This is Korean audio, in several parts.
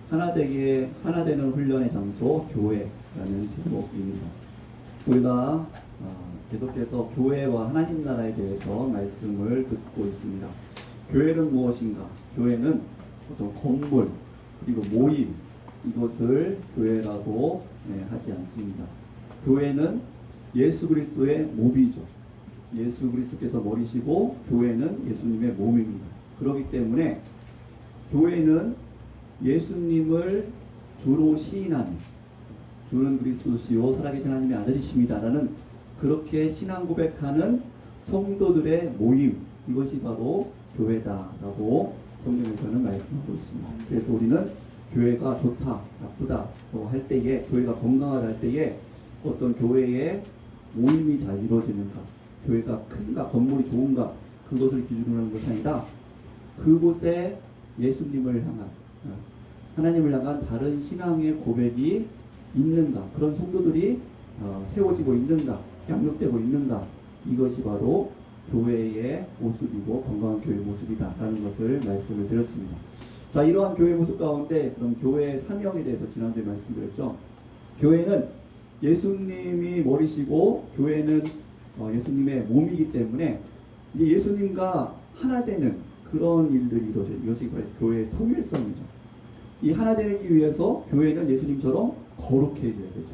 하나 되는 훈련의 장소 교회라는 제목입니다. 우리가 계속해서 교회와 하나님 나라에 대해서 말씀을 듣고 있습니다. 교회는 무엇인가? 교회는 어떤 건물 그리고 모임, 이것을 교회라고 하지 않습니다. 교회는 예수 그리스도의 몸이죠. 예수 그리스도께서 머리시고 교회는 예수님의 몸입니다. 그렇기 때문에 교회는 예수님을 주로 시인하는, 주는 그리스도시요 살아계신 하나님의 아들이십니다라는 그렇게 신앙 고백하는 성도들의 모임, 이것이 바로 교회다라고 성경에서는 말씀하고 있습니다. 그래서 우리는 교회가 좋다, 나쁘다 할 때에, 교회가 건강하다 할 때에 어떤 교회의 모임이 잘 이루어지는가, 교회가 큰가, 건물이 좋은가, 그것을 기준으로 하는 것이 아니라 그곳에 예수님을 향한, 하나님을 향한 다른 신앙의 고백이 있는가, 그런 성도들이 세워지고 있는가, 양육되고 있는가, 이것이 바로 교회의 모습이고 건강한 교회의 모습이다라는 것을 말씀을 드렸습니다. 자, 이러한 교회 모습 가운데 그럼 교회의 사명에 대해서 지난주에 말씀드렸죠. 교회는 예수님이 머리시고 교회는 예수님의 몸이기 때문에 이제 예수님과 하나 되는 그런 일들이 이루어져요. 이것이 교회의 통일성이죠. 이 하나 되기 위해서 교회는 예수님처럼 거룩해져야 되죠.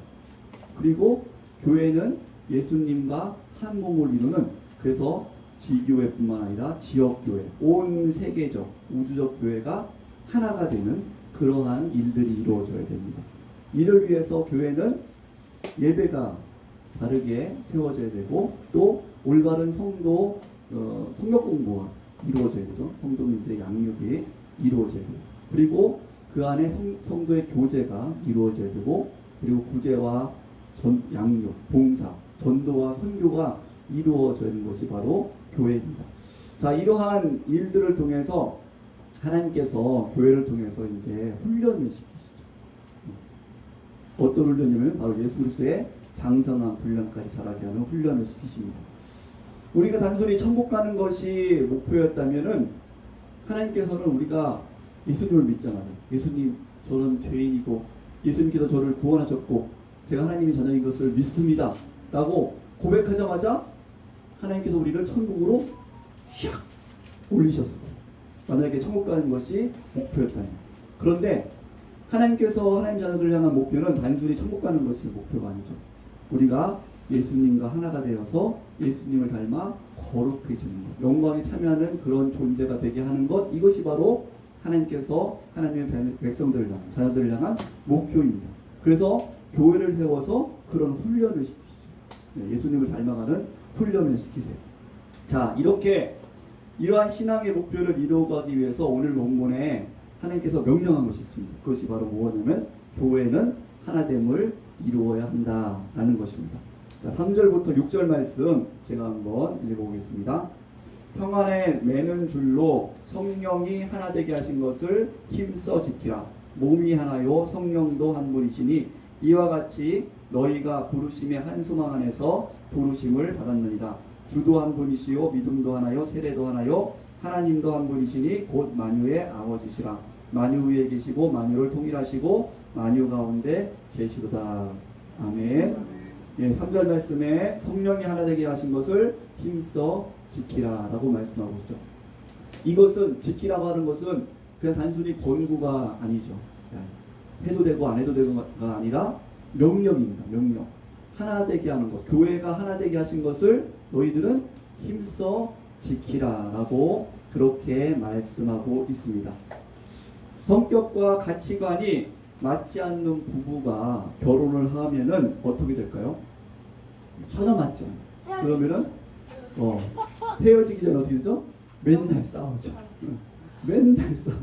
그리고 교회는 예수님과 한 몸을 이루는, 그래서 지교회뿐만 아니라 지역교회, 온 세계적, 우주적 교회가 하나가 되는 그러한 일들이 이루어져야 됩니다. 이를 위해서 교회는 예배가 바르게 세워져야 되고, 또 올바른 성도 성역 공부가 이루어져야 되죠. 성도님들의 양육이 이루어져야 되고, 그리고 그 안에 성도의 교제가 이루어져야 되고, 그리고 구제와 양육, 봉사, 전도와 선교가 이루어지는 것이 바로 교회입니다. 자, 이러한 일들을 통해서 하나님께서 교회를 통해서 이제 훈련을 시키시죠. 어떤 훈련이냐면 바로 예수 그리스도의 장성한 훈련까지 자라게 하는 훈련을 시키십니다. 우리가 단순히 천국 가는 것이 목표였다면은 하나님께서는 우리가 예수님을 믿잖아요. 예수님, 저는 죄인이고 예수님께서 저를 구원하셨고 제가 하나님의 자녀인 것을 믿습니다 라고 고백하자마자 하나님께서 우리를 천국으로 샥 올리셨어요. 만약에 천국 가는 것이 목표였다면. 그런데 하나님께서 하나님 자녀들을 향한 목표는 단순히 천국 가는 것이 목표가 아니죠. 우리가 예수님과 하나가 되어서 예수님을 닮아 거룩해지는 것, 영광에 참여하는 그런 존재가 되게 하는 것, 이것이 바로 하나님께서 하나님의 백성들을 향한, 자녀들을 향한 목표입니다. 그래서 교회를 세워서 그런 훈련을 시키시죠. 예수님을 닮아가는 훈련을 시키세요. 자, 이러한 신앙의 목표를 이루어가기 위해서 오늘 본문에 하나님께서 명령한 것이 있습니다. 그것이 바로 무엇이냐면 교회는 하나됨을 이루어야 한다라는 것입니다. 자, 3절부터 6절 말씀 제가 한번 읽어보겠습니다. 평안에 매는 줄로 성령이 하나 되게 하신 것을 힘써 지키라. 몸이 하나요 성령도 한 분이시니 이와 같이 너희가 부르심의 한 소망 안에서 부르심을 받았느니라. 주도 한 분이시요 믿음도 하나요 세례도 하나요 하나님도 한 분이시니 곧 만유의 아버지시라. 만유 위에 계시고 만유를 통일하시고 만유 가운데 계시도다. 아멘. 예, 3절 말씀에 성령이 하나 되게 하신 것을 힘써 지키라 라고 말씀하고 있죠. 이것은, 지키라고 하는 것은 그냥 단순히 권고가 아니죠. 해도 되고 안 해도 되고가 아니라 명령입니다. 명령. 하나 되게 하는 것. 교회가 하나 되게 하신 것을 너희들은 힘써 지키라 라고 그렇게 말씀하고 있습니다. 성격과 가치관이 맞지 않는 부부가 결혼을 하면은 어떻게 될까요? 전혀 맞지 않아요. 그러면은 헤어지기 전에 어떻게 되죠? 맨날 싸우죠. 맨날 싸워.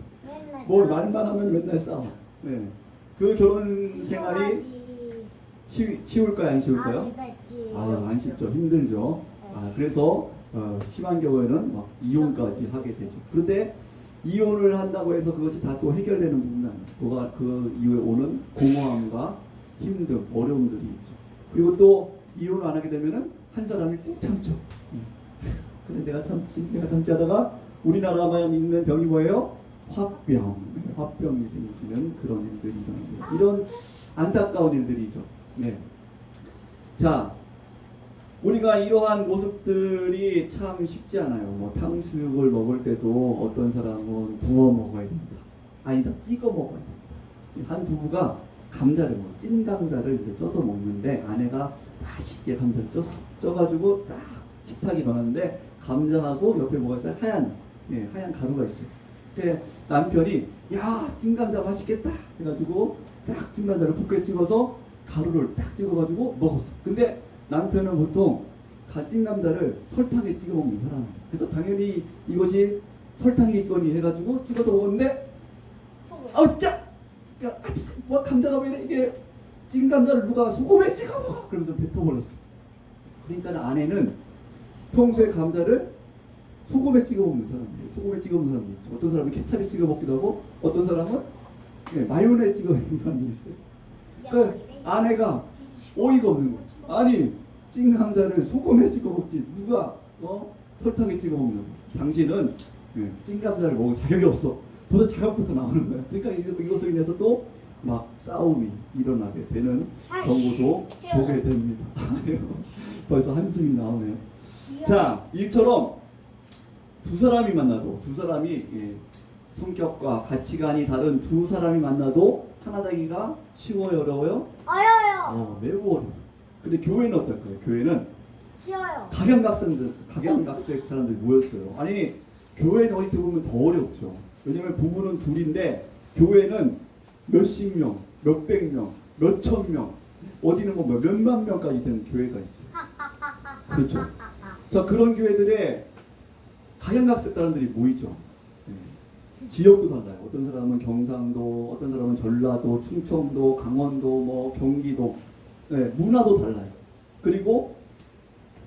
뭘 말만 하면 맨날 싸워. 네. 그 결혼 생활이 쉬울까요? 안 쉬울까요? 안 쉽죠. 힘들죠. 그래서 심한 경우에는 막 이혼까지 하게 되죠. 그런데 이혼을 한다고 해서 그것이 다 또 해결되는 부분은 아니에요. 그 이후에 오는 공허함과 힘듦, 어려움들이 있죠. 그리고 또 이혼을 안 하게 되면은 한 사람이 꾹 참죠. 근데 내가 참지 하다가 우리나라만 있는 병이 뭐예요? 화병이 생기는 그런 일들이 일어납니다. 이런 안타까운 일들이죠. 네. 자, 우리가 이러한 모습들이 참 쉽지 않아요. 뭐 탕수육을 먹을 때도 어떤 사람은 구워 먹어야 됩니다. 아니다, 찍어 먹어야 됩니다. 한 부부가 감자를 찐 감자를 이제 쪄서 먹는데 아내가 맛있게 감자를 쪄가지고 딱 식탁이 나왔는데 감자하고 옆에 뭐가 있어요? 하얀 가루가 있어요. 근데 남편이 야, 찐 감자 맛있겠다 해가지고 딱 찐 감자를 붓게 찍어서 가루를 딱 찍어가지고 먹었어. 근데 남편은 보통 찐 감자를 설탕에 찍어 먹는 사람이에요. 그래서 당연히 이것이 설탕이 있거니 해가지고 찍어서 먹었는데 짜! 뭐 감자가 왜 이게 찐 감자를 누가 소금에 찍어 먹어? 그러면서 뱉어버렸어. 그러니까 아내는 평소에 감자를 소금에 찍어 먹는 사람이에요. 소금에 찍어 먹는 사람이 있죠. 어떤 사람은 케찹에 찍어 먹기도 하고 어떤 사람은 마요네에 찍어 먹는 사람이 있어요. 그 아내가 어이가 없는 거예요. 아니 찐 감자를 소금에 찍어 먹지 누가 설탕에 찍어 먹는 거야. 당신은 찐 감자를 먹을 자격이 없어. 보다 자격부터 나오는 거야. 그러니까 이것을 인해서 또 막 싸움이 일어나게 되는 경우도 보게 됩니다. 벌써 한숨이 나오네요. 자, 이처럼 두 사람이 만나도 두 사람이 성격과 가치관이 다른 두 사람이 만나도 하나 되기가 쉬워요, 어려워요? 어려워요. 매우 어려워요. 근데 교회는 어떨까요? 교회는 쉬워요. 각양각색 사람들이 모였어요. 아니 교회는 어디 보면 더 어렵죠. 왜냐면 부부는 둘인데 교회는 몇십 명, 몇백 명, 몇천 명, 어디는 뭐 몇만 명까지 되는 교회가 있어요. 그렇죠. 자, 그런 교회들에 각양각색 사람들이 모이죠. 지역도 달라요. 어떤 사람은 경상도, 어떤 사람은 전라도, 충청도, 강원도, 뭐 경기도, 문화도 달라요. 그리고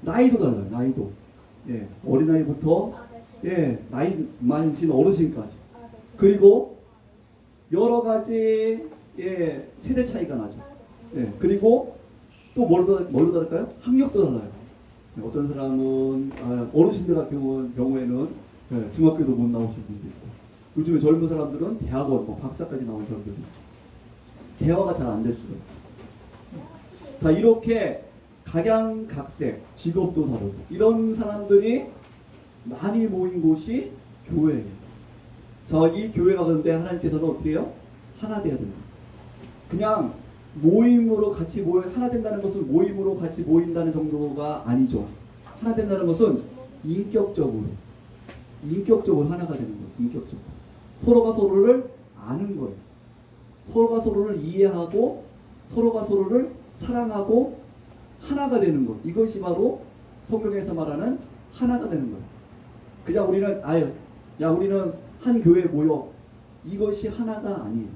나이도 달라요. 나이도. 어린아이부터 나이 많으신 어르신까지. 그리고 여러 가지 세대 차이가 나죠. 그리고 또 뭘로 다를까요? 학력도 달라요. 어떤 사람은 어르신들 같은 경우에는 중학교도 못 나오신 분도 있고, 요즘에 젊은 사람들은 대학원, 박사까지 나온 사람들도 있죠. 대화가 잘 안 될 수가 있어요. 자, 이렇게 각양각색, 직업도 다르고 이런 사람들이 많이 모인 곳이 교회예요. 자, 이 교회가 그런데 하나님께서는 어떻게 해요? 하나 돼야 됩니다. 그냥 모임으로 같이 하나 된다는 것은 모임으로 같이 모인다는 정도가 아니죠. 하나 된다는 것은 인격적으로 하나가 되는 거예요. 인격적으로. 서로가 서로를 아는 거예요. 서로가 서로를 이해하고 서로가 서로를 사랑하고 하나가 되는 것. 이것이 바로 성경에서 말하는 하나가 되는 거예요. 그냥 우리는 한 교회에 모여. 이것이 하나가 아니에요.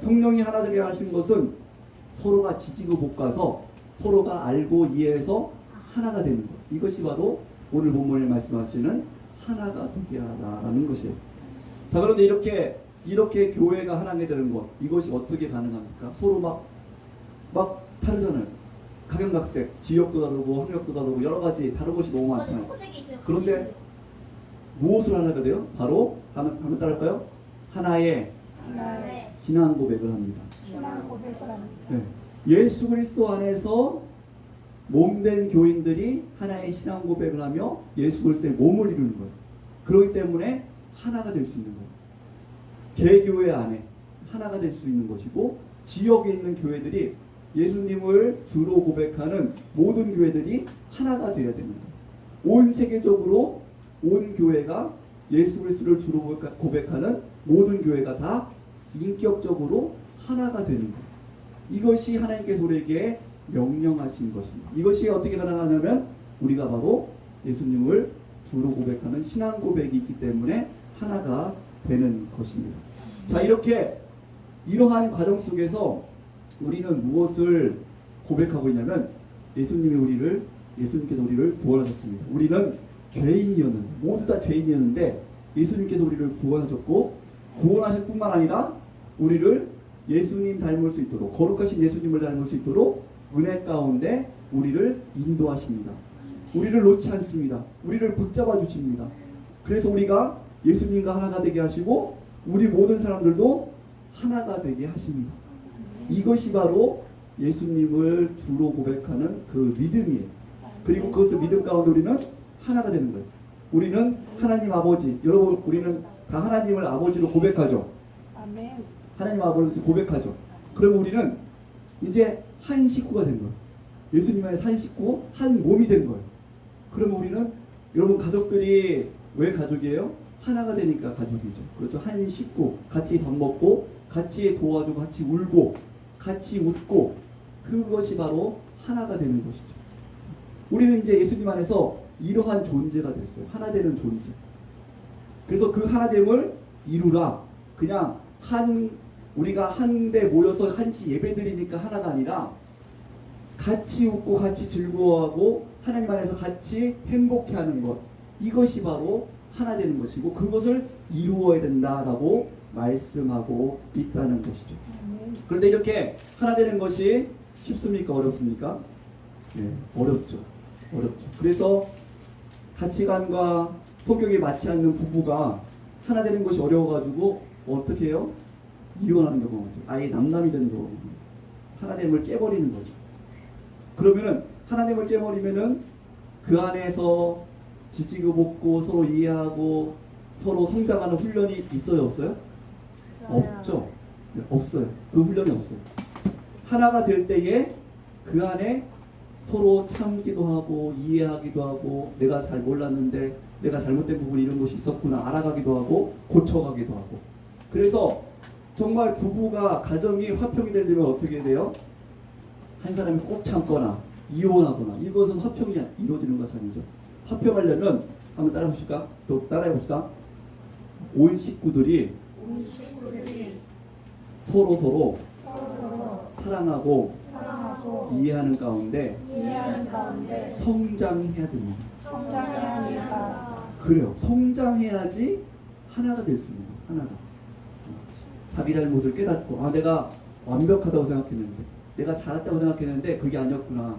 성령이 하나 되게 하신 것은 서로가 지지고 볶아서 서로가 알고 이해해서 하나가 되는 것. 이것이 바로 오늘 본문에 말씀하시는 하나가 되게 하라는 것이에요. 자, 그런데 이렇게 교회가 하나가 되는 것, 이것이 어떻게 가능합니까? 서로 막 다르잖아요. 각양각색, 지역도 다르고 학력도 다르고 여러 가지 다른 것이 너무 많잖아요. 그런데 무엇을 하나가 돼요? 바로 한번 따라할까요? 하나의 신앙 고백을 합니다. 예수 그리스도 안에서 몸된 교인들이 하나의 신앙 고백을 하며 예수 그리스도의 몸을 이루는 거예요. 그렇기 때문에 하나가 될 수 있는 거예요. 개교회 안에 하나가 될 수 있는 것이고, 지역에 있는 교회들이 예수님을 주로 고백하는 모든 교회들이 하나가 되어야 되는 거예요. 온 세계적으로 온 교회가 예수 그리스도를 주로 고백하는 모든 교회가 다 인격적으로 하나가 되는 거예요. 이것이 하나님께서 우리에게 명령하신 것입니다. 이것이 어떻게 가능하냐면 우리가 바로 예수님을 주로 고백하는 신앙 고백이 있기 때문에 하나가 되는 것입니다. 자, 이러한 과정 속에서 우리는 무엇을 고백하고 있냐면 예수님께서 우리를 구원하셨습니다. 우리는 죄인이었는데, 모두 다 죄인이었는데 예수님께서 우리를 구원하셨고, 구원하실 뿐만 아니라 우리를 예수님 닮을 수 있도록, 거룩하신 예수님을 닮을 수 있도록 은혜 가운데 우리를 인도하십니다. 우리를 놓지 않습니다. 우리를 붙잡아 주십니다. 그래서 우리가 예수님과 하나가 되게 하시고 우리 모든 사람들도 하나가 되게 하십니다. 이것이 바로 예수님을 주로 고백하는 그 믿음이에요. 그리고 그것을 믿음 가운데 우리는 하나가 되는 거예요. 우리는 하나님 아버지, 여러분 우리는 다 하나님을 아버지로 고백하죠. 아멘. 하나님 아버지로 고백하죠. 그러면 우리는 이제 한 식구가 된 거예요. 예수님 안에서 한 식구, 한 몸이 된 거예요. 그러면 우리는 여러분 가족들이 왜 가족이에요? 하나가 되니까 가족이죠. 그렇죠. 한 식구, 같이 밥 먹고 같이 도와주고 같이 울고 같이 웃고 그것이 바로 하나가 되는 것이죠. 우리는 이제 예수님 안에서 이러한 존재가 됐어요. 하나 되는 존재. 그래서 그 하나됨을 이루라. 그냥 우리가 한데 모여서 한시 예배드리니까 하나가 아니라 같이 웃고 같이 즐거워하고 하나님 안에서 같이 행복해하는 것. 이것이 바로 하나 되는 것이고 그것을 이루어야 된다라고 말씀하고 있다는 것이죠. 그런데 이렇게 하나 되는 것이 쉽습니까? 어렵습니까? 네, 어렵죠. 그래서 가치관과 성격이 맞지 않는 부부가 하나 되는 것이 어려워가지고 어떻게 해요? 이혼하는 경우가 많죠. 아예 남남이 되는 경우가 많아요. 하나됨을 깨버리는 거죠. 그러면은 하나됨을 깨버리면은 그 안에서 지지고 볶고 서로 이해하고 서로 성장하는 훈련이 있어요, 없어요? 없죠. 네, 없어요. 그 훈련이 없어요. 하나가 될 때에 그 안에 서로 참기도 하고 이해하기도 하고 내가 잘 몰랐는데 내가 잘못된 부분이 이런 것이 있었구나 알아가기도 하고 고쳐가기도 하고 그래서 정말 부부가 가정이 화평이 되려면 어떻게 돼요? 한 사람이 꼭 참거나 이혼하거나 이것은 화평이 이루어지는 것이 아니죠. 화평하려면 한번 따라해보실까? 또 따라해봅시다. 온 식구들이 서로 사랑하고 이해하는 가운데 성장해야 됩니다. 성장해야 합니다. 그래요. 성장해야지 하나가 됐습니다. 하나가. 자기 잘못을 깨닫고 내가 완벽하다고 생각했는데 내가 잘했다고 생각했는데 그게 아니었구나.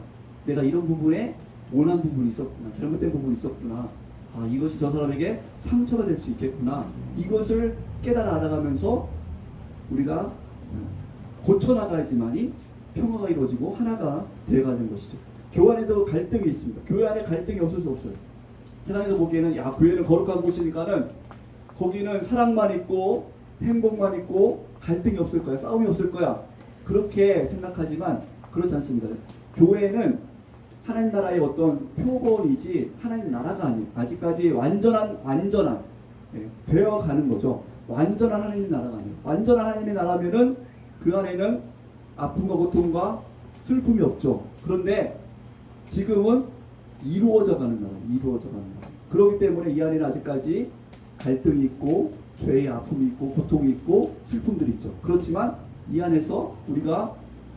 내가 이런 부분에 원한 부분이 있었구나. 잘못된 부분이 있었구나. 이것이 저 사람에게 상처가 될 수 있겠구나. 이것을 깨달아 알아가면서 우리가 고쳐나가야지만이 평화가 이루어지고 하나가 되어가는 것이죠. 교회 안에도 갈등이 있습니다. 교회 안에 갈등이 없을 수 없어요. 세상에서 보기에는 교회는 거룩한 곳이니까는 거기는 사랑만 있고 행복만 있고 갈등이 없을 거야. 싸움이 없을 거야. 그렇게 생각하지만 그렇지 않습니다. 교회는 하나님 나라의 어떤 표본이지 하나님 나라가 아니에요. 아직까지 완전한 되어가는 거죠. 완전한 하나님 나라가 아니에요. 완전한 하나님의 나라면은 그 안에는 아픔과 고통과 슬픔이 없죠. 그런데 지금은 이루어져가는 나라. 그렇기 때문에 이 안에는 아직까지 갈등이 있고 죄의 아픔이 있고 고통이 있고 슬픔들이 있죠. 그렇지만 이 안에서 우리가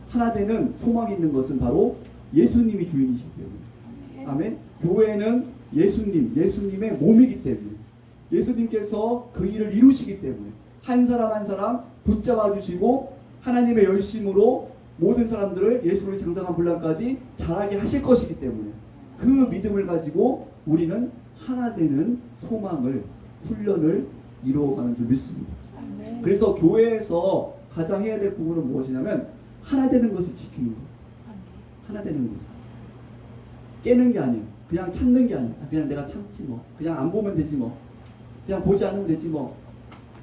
하나 되는 소망이 있는 것은 바로 예수님이 주인이시기 때문에. 아멘. 교회는 예수님의 몸이기 때문에 예수님께서 그 일을 이루시기 때문에 한 사람 한 사람 붙잡아 주시고 하나님의 열심으로 모든 사람들을 예수로 장성한 분량까지 자라게 하실 것이기 때문에 그 믿음을 가지고 우리는 하나 되는 소망을 훈련을 이루어가는 줄 믿습니다. 아멘. 그래서 교회에서 가장 해야 될 부분은 무엇이냐면 하나 되는 것을 지키는 거예요. 하나 되는 것. 깨는 게 아니에요. 그냥 참는 게 아니에요. 그냥 내가 참지 뭐. 그냥 안 보면 되지 뭐. 그냥 보지 않으면 되지 뭐.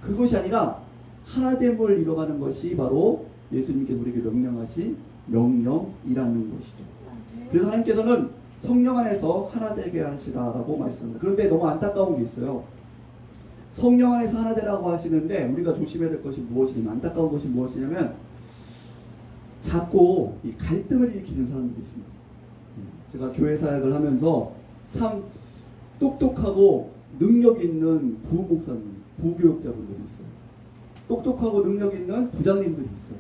그것이 아니라 하나됨을 이뤄가는 것이 바로 예수님께서 우리에게 명령하신 명령이라는 것이죠. 그래서 하나님께서는 성령 안에서 하나 되게 하시라라고 말씀합니다. 그런데 너무 안타까운 게 있어요. 성령 안에서 하나 되라고 하시는데 우리가 조심해야 될 것이 무엇이냐면 안타까운 것이 무엇이냐면 자꾸 이 갈등을 일으키는 사람들이 있습니다. 제가 교회 사역을 하면서 참 똑똑하고 능력 있는 부목사님, 부교육자분들이 있어요. 똑똑하고 능력 있는 부장님들이 있어요.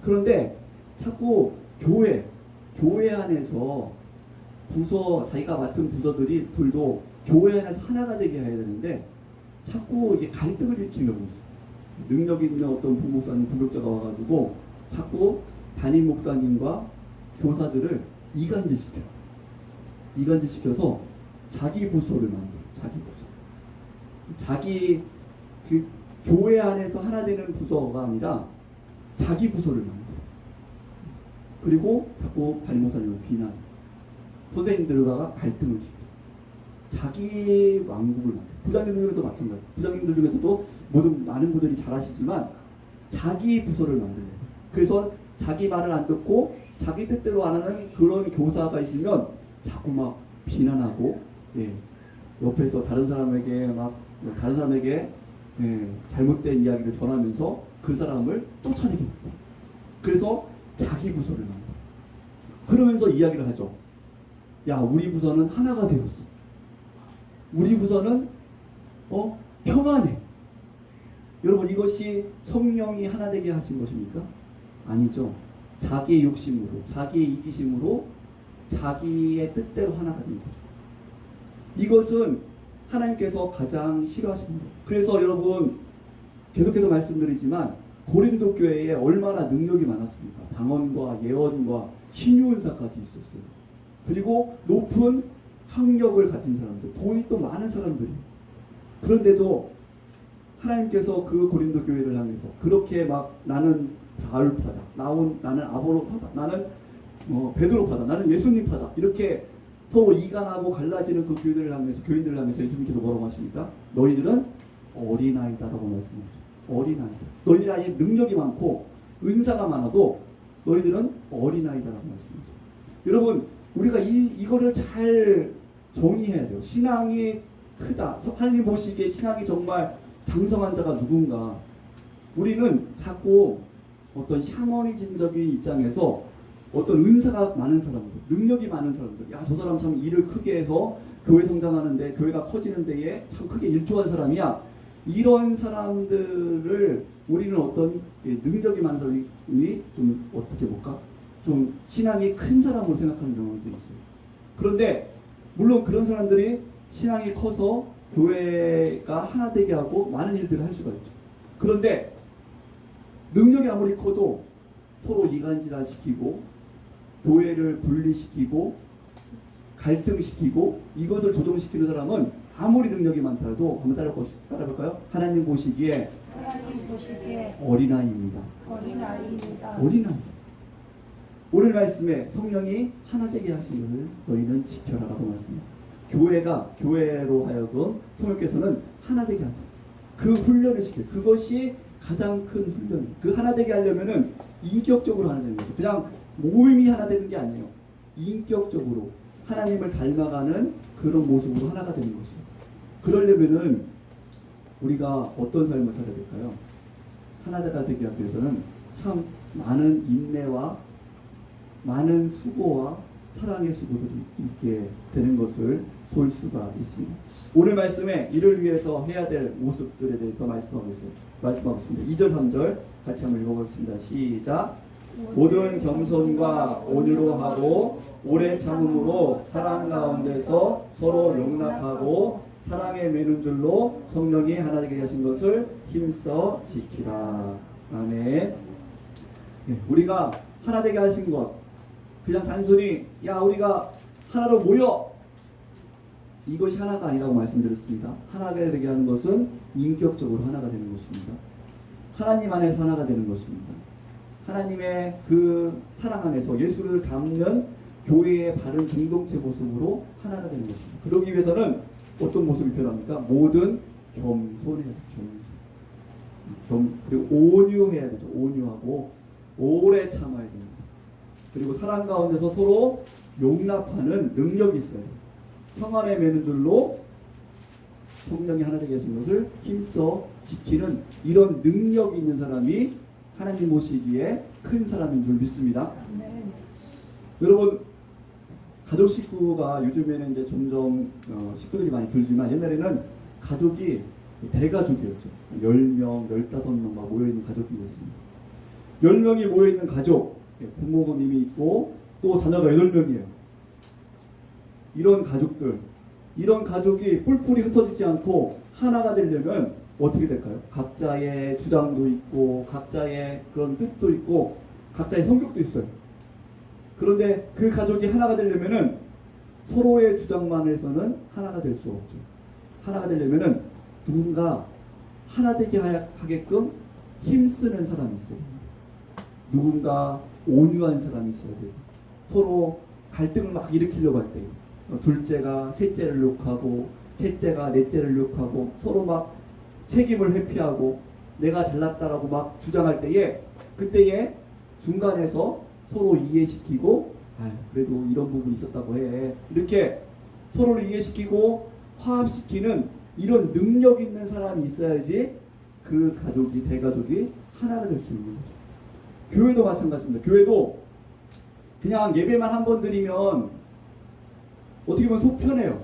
그런데 자꾸 교회 안에서 자기가 맡은 부서들도 교회 안에서 하나가 되게 해야 되는데 자꾸 이게 갈등을 일으키려고 있어요. 능력 있는 어떤 부목사님, 부교육자가 와가지고 자꾸 담임 목사님과 교사들을 이간질시켜서 자기 부서를 만들어요. 자기 부서. 자기 그 교회 안에서 하나 되는 부서가 아니라 자기 부서를 만들어요. 그리고 자꾸 담임 목사님을 비난, 선생님들과 갈등을 시켜요. 자기 왕국을 만들어요. 부장님들 중에서도 마찬가지예요. 부장님들 중에서도 많은 분들이 잘하시지만 자기 부서를 만들어요. 그래서 자기 말을 안 듣고 자기 뜻대로 안 하는 그런 교사가 있으면 자꾸 막 비난하고, 예, 옆에서 다른 사람에게 예, 잘못된 이야기를 전하면서 그 사람을 쫓아내게 됩니다. 그래서 자기 부서를 만들어요. 그러면서 이야기를 하죠. 야, 우리 부서는 하나가 되었어. 우리 부서는 평안해. 여러분, 이것이 성령이 하나 되게 하신 것입니까? 아니죠. 자기의 욕심으로, 자기의 이기심으로, 자기의 뜻대로 하나가 된 거죠. 이것은 하나님께서 가장 싫어하십니다. 그래서 여러분, 계속해서 말씀드리지만 고린도 교회에 얼마나 능력이 많았습니까? 방언과 예언과 신유은사까지 있었어요. 그리고 높은 학력을 가진 사람들, 돈이 또 많은 사람들이. 그런데도 하나님께서 그 고린도 교회를 향해서 그렇게 막 나는 바울파다, 나는 아볼로파다, 나는 베드로파다, 나는 예수님파다, 이렇게 서로 이간하고 갈라지는 그 교회들을 향해서, 교인들을 향해서 예수님께서 뭐라고 하십니까? 너희들은 어린아이다라고 말씀하시죠. 어린아이다. 너희들이 아직 능력이 많고 은사가 많아도 너희들은 어린아이다라고 말씀하시죠. 여러분, 우리가 이거를 잘 정의해야 돼요. 신앙이 크다. 하나님 보시기에 신앙이 정말 장성한 자가 누군가. 우리는 자꾸 어떤 샤머니즘적인 입장에서 어떤 은사가 많은 사람들, 능력이 많은 사람들, 야, 저 사람 참 일을 크게 해서 교회 성장하는데, 교회가 커지는 데에 참 크게 일조한 사람이야. 이런 사람들을 우리는 어떤 능력이 많은 사람이 좀 어떻게 볼까? 좀 신앙이 큰 사람으로 생각하는 경우도 있어요. 그런데 물론 그런 사람들이 신앙이 커서 교회가 하나 되게 하고 많은 일들을 할 수가 있죠. 그런데 능력이 아무리 커도 서로 이간질시키고 교회를 분리시키고 갈등시키고 이것을 조정시키는 사람은 아무리 능력이 많더라도 한번 따라볼까요? 하나님 보시기에 어린아이입니다. 어린아이. 오늘 말씀에 성령이 하나 되게 하신 것을 너희는 지켜라라고 말씀합니다. 교회로 하여금 성령께서는 하나 되게 하세요. 그 훈련을 시켜요. 그것이 가장 큰 훈련. 그 하나 되게 하려면은 인격적으로 하나 되는 거예요. 그냥 모임이 하나 되는 게 아니에요. 인격적으로 하나님을 닮아가는 그런 모습으로 하나가 되는 것이에요. 그러려면은 우리가 어떤 삶을 살아야 될까요? 하나가 되기 위해서는 참 많은 인내와 많은 수고와 사랑의 수고들이 있게 되는 것을 볼 수가 있습니다. 오늘 말씀에 이를 위해서 해야 될 모습들에 대해서 말씀하겠습니다. 2절 3절 같이 한번 읽어보겠습니다. 시작. 모든 겸손과 온유로 하고 오래 참음으로 사랑 가운데서 서로 용납하고 사랑에 매는 줄로 성령이 하나 되게 하신 것을 힘써 지키라. 아멘. 우리가 하나 되게 하신 것, 그냥 단순히 우리가 하나로 모여, 이것이 하나가 아니라고 말씀드렸습니다. 하나가 되게 하는 것은 인격적으로 하나가 되는 것입니다. 하나님 안에서 하나가 되는 것입니다. 하나님의 그 사랑 안에서 예수를 닮는 교회의 바른 공동체 모습으로 하나가 되는 것입니다. 그러기 위해서는 어떤 모습이 필요합니까? 모든 겸손해야 돼요. 그리고 온유해야 되죠. 온유하고 오래 참아야 됩니다. 그리고 사랑 가운데서 서로 용납하는 능력이 있어요. 평안에 매는 줄로 성령이 하나 되게 하신 것을 힘써 지키는 이런 능력이 있는 사람이 하나님 보시기에 큰 사람인 줄 믿습니다. 네. 여러분, 가족 식구가 요즘에는 이제 점점 식구들이 많이 줄지만 옛날에는 가족이 대가족이었죠. 10명, 15명 막 모여있는 가족이 있었습니다. 10명이 모여있는 가족, 부모님이 있고 또 자녀가 8명이에요. 이런 가족들, 이런 가족이 뿔뿔이 흩어지지 않고 하나가 되려면 어떻게 될까요? 각자의 주장도 있고 각자의 그런 뜻도 있고 각자의 성격도 있어요. 그런데 그 가족이 하나가 되려면은 서로의 주장만 해서는 하나가 될 수 없죠. 하나가 되려면은 누군가 하나 되게 하게끔 힘쓰는 사람이 있어요. 누군가 온유한 사람이 있어야 돼요. 서로 갈등을 막 일으키려고 할 때, 둘째가 셋째를 욕하고 셋째가 넷째를 욕하고 서로 막 책임을 회피하고 내가 잘났다라고 막 주장할 때에, 그때에 중간에서 서로 이해시키고, 그래도 이런 부분이 있었다고 해, 이렇게 서로를 이해시키고 화합시키는 이런 능력 있는 사람이 있어야지 그 가족이, 대가족이 하나가 될 수 있는 거죠. 교회도 마찬가지입니다. 교회도 그냥 예배만 한 번 드리면 어떻게 보면 속 편해요.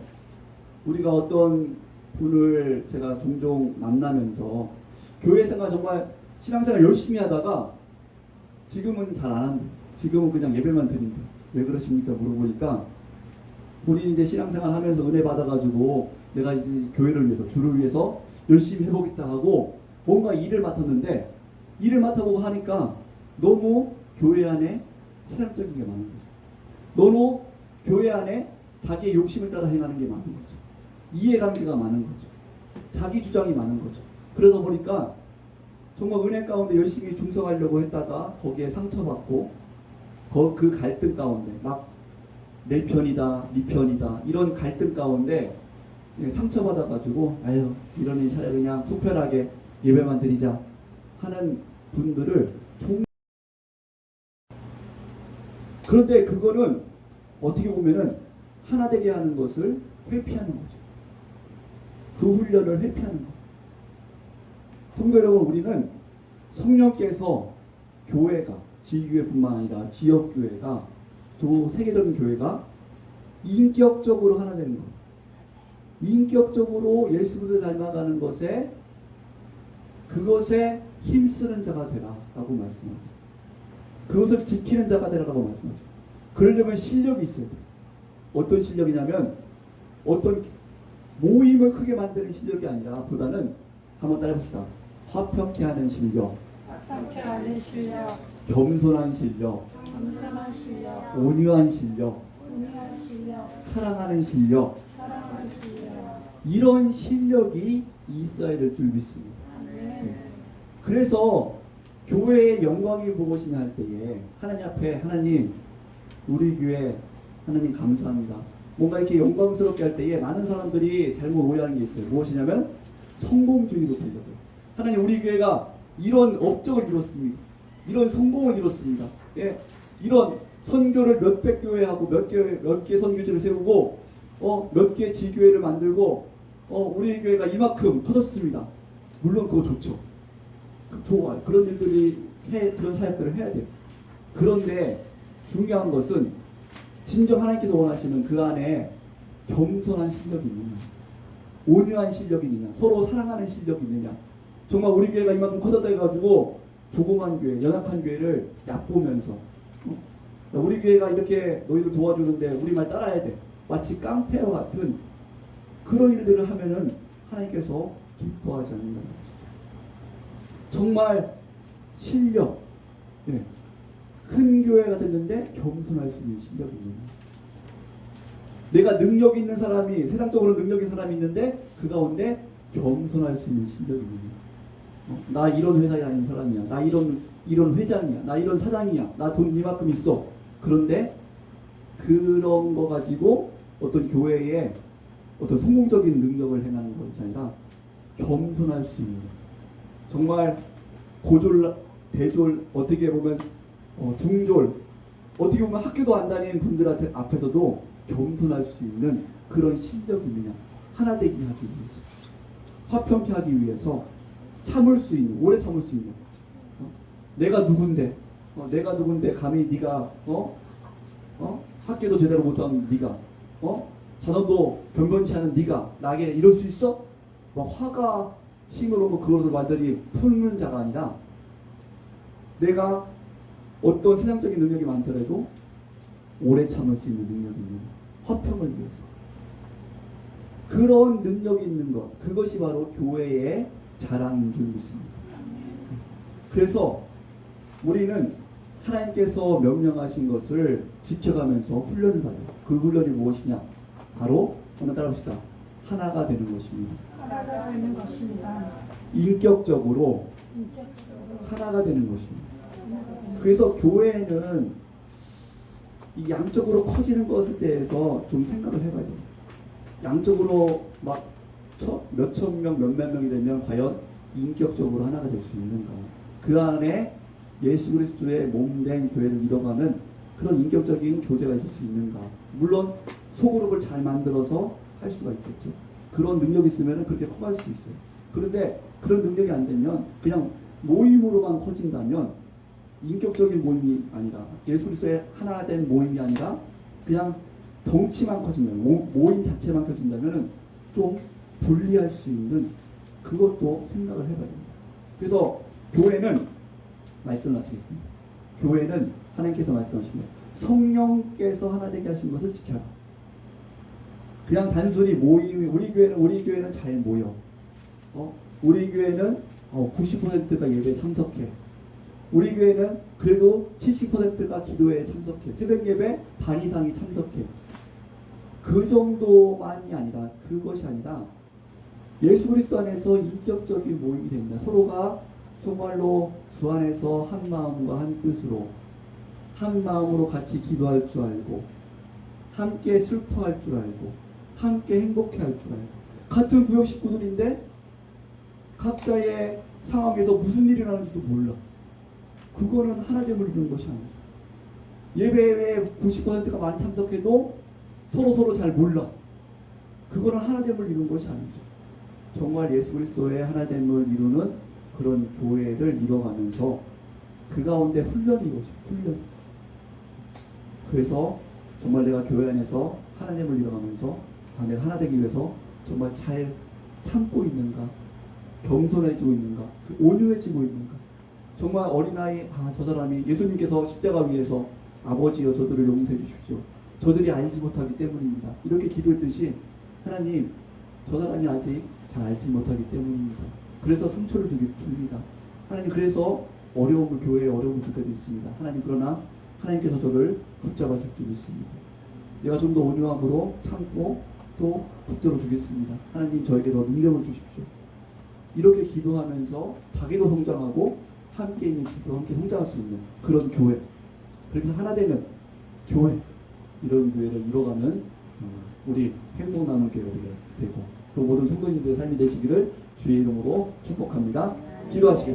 우리가 어떤 분을 제가 종종 만나면서 교회 생활, 정말 신앙생활 열심히 하다가 지금은 잘 안 한대. 지금은 그냥 예배만 드린다. 왜 그러십니까? 물어보니까 본인이 이제 신앙생활 하면서 은혜 받아가지고 내가 이제 교회를 위해서, 주를 위해서 열심히 해보겠다 하고 뭔가 일을 맡았는데, 일을 맡아보고 하니까 너무 교회 안에 세상적인 게 많은 거죠. 너무 교회 안에 자기의 욕심을 따라 행하는 게 많은 거죠. 이해관계가 많은 거죠. 자기 주장이 많은 거죠. 그러다 보니까 정말 은혜 가운데 열심히 충성하려고 했다가 거기에 상처받고 그 갈등 가운데 막 내 편이다, 네 편이다, 이런 갈등 가운데 상처받아가지고 아유, 이러니 차라리 그냥 속편하게 예배만 드리자 하는 분들을 그런데 그거는 어떻게 보면은 하나 되게 하는 것을 회피하는 거죠. 그 훈련을 회피하는 거예요. 성도 여러분, 우리는 성령께서 교회가, 지교회뿐만 아니라 지역교회가, 또 세계적인 교회가 인격적으로 하나 되는 거예요. 인격적으로 예수 그리스도를 닮아가는 것에, 그것에 힘쓰는 자가 되라 라고 말씀하세요. 그것을 지키는 자가 되라고 말씀하세요. 그러려면 실력이 있어야 돼요. 어떤 실력이냐면 어떤 모임을 크게 만드는 실력이 아니라 보다는, 한번 따라해봅시다. 화평케 하는 실력, 화평케 하는 실력, 겸손한 실력, 겸손한 실력, 온유한 실력, 온유한 실력, 사랑하는 실력, 사랑하는 실력. 이런 실력이 있어야 될 줄 믿습니다. 아멘. 그래서 교회의 영광이 무엇이냐 할 때에 하나님 앞에, 하나님 우리 교회 하나님 감사합니다, 뭔가 이렇게 영광스럽게 할 때에 많은 사람들이 잘못 오해하는 게 있어요. 무엇이냐면 성공주의로 들려요. 하나님 우리 교회가 이런 업적을 이뤘습니다. 이런 성공을 이뤘습니다. 예, 이런 선교를 몇백 교회하고 몇 개 선교지를 세우고 몇 개 지교회를 만들고 우리 교회가 이만큼 커졌습니다. 물론 그거 좋죠. 좋아요. 그런 일들이 그런 사역들을 해야 돼요. 그런데 중요한 것은 진정 하나님께서 원하시는 그 안에 겸손한 실력이 있느냐, 온유한 실력이 있느냐, 서로 사랑하는 실력이 있느냐. 정말 우리 교회가 이만큼 커졌다 해가지고 조그만 교회, 연약한 교회를 얕보면서 우리 교회가 이렇게 너희들 도와주는데 우리 말 따라야 돼, 마치 깡패와 같은 그런 일들을 하면은 하나님께서 기뻐하지 않는다. 정말 실력, 큰 교회가 됐는데 겸손할 수 있는 실력이 있느냐. 내가 능력 있는 사람이, 세상적으로 능력 있는 사람이 있는데 그 가운데 겸손할 수 있는 실력이 있느냐. 나 이런 회사에 다니는 사람이야, 나 이런 회장이야, 나 이런 사장이야, 나 돈 이만큼 있어. 그런데 그런 거 가지고 어떤 교회에 어떤 성공적인 능력을 행하는 것이 아니라 겸손할 수 있는, 정말 고졸, 대졸, 어떻게 보면 중졸, 어떻게 보면 학교도 안 다니는 분들한테 앞에서도 겸손할 수 있는 그런 실력이 있느냐. 하나 되기 하기 위해서, 화평케 하기 위해서 참을 수 있는, 오래 참을 수 있는, 내가 누군데, 내가 누군데 감히 네가 학교도 제대로 못하는 네가, 자녀도 변변치 않은 네가 나에게 이럴 수 있어? 막 화가 심으로 그것을 완전히 푸는 자가 아니라, 내가 어떤 세상적인 능력이 많더라도 오래 참을 수 있는 능력이 있는, 화평을 위해서 그런 능력이 있는 것, 그것이 바로 교회의 자랑인 줄 믿습니다. 그래서 우리는 하나님께서 명령하신 것을 지켜가면서 훈련을 받아요. 그 훈련이 무엇이냐? 바로 한번 따라합시다. 하나가 되는 것입니다. 하나가 되는 것입니다. 인격적으로 인격적으로 하나가 되는 것입니다. 하나가 되는 그래서 교회는 이 양적으로 커지는 것에 대해서 좀 생각을 해봐야 돼요. 양적으로 막 몇천 명, 몇몇 명이 되면 과연 인격적으로 하나가 될 수 있는가? 그 안에 예수 그리스도의 몸된 교회를 이뤄가는 그런 인격적인 교제가 있을 수 있는가? 물론 소그룹을 잘 만들어서 할 수가 있겠죠. 그런 능력이 있으면 그렇게 커갈 수 있어요. 그런데 그런 능력이 안 되면 그냥 모임으로만 커진다면 인격적인 모임이 아니라 예수 그리스도의 하나 된 모임이 아니라 그냥 덩치만 커진다면 모임 자체만 커진다면 좀 분리할 수 있는 그것도 생각을 해봐야 됩니다. 그래서 교회는 말씀을 마치겠습니다. 교회는 하나님께서 말씀하십니다. 성령께서 하나 되게 하신 것을 지켜라. 그냥 단순히 모임이 우리 교회는 잘 모여. 우리 교회는 90%가 예배에 참석해. 우리 교회는 그래도 70%가 기도회에 참석해. 새벽 예배 반 이상이 참석해. 그 정도만이 아니라 그것이 아니라 예수 그리스도 안에서 인격적인 모임이 됩니다. 서로가 정말로 주 안에서 한 마음과 한 뜻으로 한 마음으로 같이 기도할 줄 알고 함께 슬퍼할 줄 알고 함께 행복해할 줄 알고 같은 구역 식구들인데 각자의 상황에서 무슨 일이 나는지도 몰라. 그거는 하나됨을 이루는 것이 아니에요. 예배에 90%가 많이 참석해도 서로 잘 몰라. 그거는 하나됨을 이루는 것이 아니죠. 정말 예수 그리스도의 하나됨을 이루는 그런 교회를 이뤄가면서 그 가운데 훈련이 오죠. 훈련. 그래서 정말 내가 교회 안에서 하나님을 이뤄가면서 내가 하나 되기 위해서 정말 잘 참고 있는가, 겸손해지고 있는가, 온유해지고 있는가. 정말 어린아이, 저 사람이 예수님께서 십자가 위에서 아버지여 저들을 용서해 주십시오. 저들이 알지 못하기 때문입니다. 이렇게 기도했듯이 하나님, 저 사람이 아직 잘 알지 못하기 때문입니다. 그래서 상처를 줍니다. 하나님, 그래서 교회에 어려움을 줄 때도 있습니다. 하나님, 그러나 하나님께서 저를 붙잡아 줄 줄 믿습니다. 내가 좀 더 온유함으로 참고 또 붙들어 주겠습니다. 하나님, 저에게 더 능력을 주십시오. 이렇게 기도하면서 자기도 성장하고 함께 있는 집도 함께 성장할 수 있는 그런 교회. 그래서 하나 되는 교회, 이런 교회를 이뤄가는 우리 행복 나눔 교회가 되고 또 모든 성도님들의 삶이 되시기를 주의 이름으로 축복합니다. 기도하시겠습니다.